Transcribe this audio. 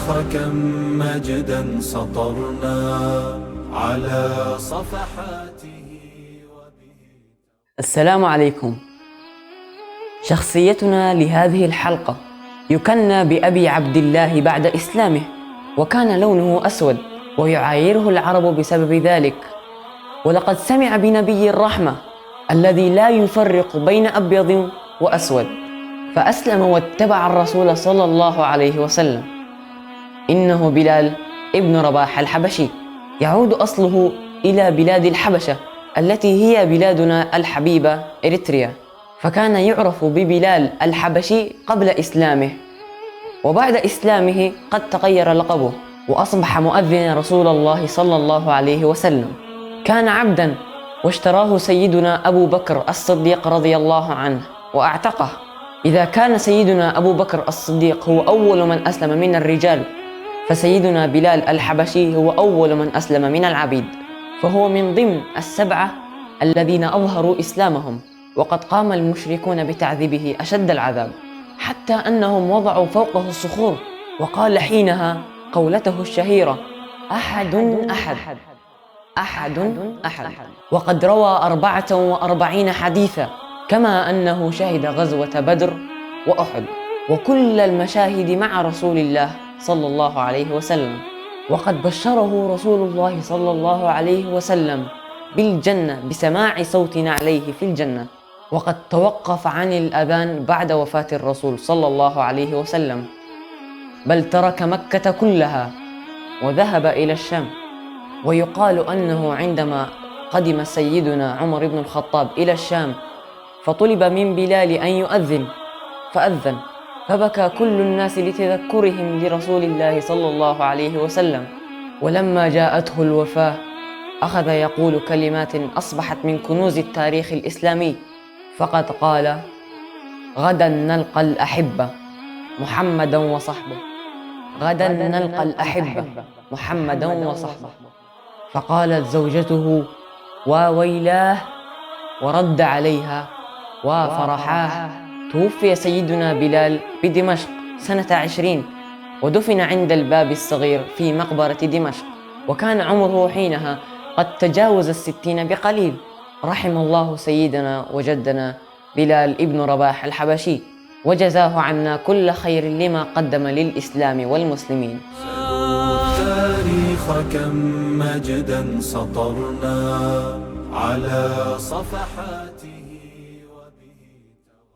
كم مجدا سطرنا على صفحاته. السلام عليكم. شخصيتنا لهذه الحلقة يكنى بأبي عبد الله بعد إسلامه، وكان لونه أسود ويعايره العرب بسبب ذلك. ولقد سمع بنبي الرحمة الذي لا يفرق بين أبيض وأسود، فأسلم واتبع الرسول صلى الله عليه وسلم. إنه بلال ابن رباح الحبشي، يعود أصله إلى بلاد الحبشة التي هي بلادنا الحبيبة إريتريا، فكان يعرف ببلال الحبشي قبل إسلامه، وبعد إسلامه قد تغير لقبه وأصبح مؤذن رسول الله صلى الله عليه وسلم. كان عبدا واشتراه سيدنا أبو بكر الصديق رضي الله عنه وأعتقه. إذا كان سيدنا أبو بكر الصديق هو أول من أسلم من الرجال، فسيدنا بلال الحبشي هو أول من أسلم من العبيد، فهو من ضمن السبعة الذين أظهروا إسلامهم. وقد قام المشركون بتعذيبه أشد العذاب، حتى أنهم وضعوا فوقه الصخور، وقال حينها قولته الشهيرة: أحد أحد أحد أحد. وقد روى 44 حديثا، كما أنه شهد غزوة بدر وأحد وكل المشاهد مع رسول الله صلى الله عليه وسلم. وقد بشره رسول الله صلى الله عليه وسلم بالجنة بسماع صوت نعليه في الجنة. وقد توقف عن الأذان بعد وفاة الرسول صلى الله عليه وسلم، بل ترك مكة كلها وذهب إلى الشام. ويقال أنه عندما قدم سيدنا عمر بن الخطاب إلى الشام فطلب من بلال أن يؤذن، فأذن، فبكى كل الناس لتذكرهم لرسول الله صلى الله عليه وسلم. ولما جاءته الوفاة أخذ يقول كلمات أصبحت من كنوز التاريخ الإسلامي، فقد قال: غدا نلقى الأحبة محمدا وصحبه، غدا نلقى الأحبة محمدا وصحبه. فقالت زوجته: وويلاه، ورد عليها: وفرحاه. توفي سيدنا بلال بدمشق سنة 20، ودفن عند الباب الصغير في مقبرة دمشق، وكان عمره حينها قد تجاوز 60 بقليل. رحم الله سيدنا وجدنا بلال ابن رباح الحبشي، وجزاه عنا كل خير لما قدم للإسلام والمسلمين. التاريخ كم مجدا سطرنا على صفحات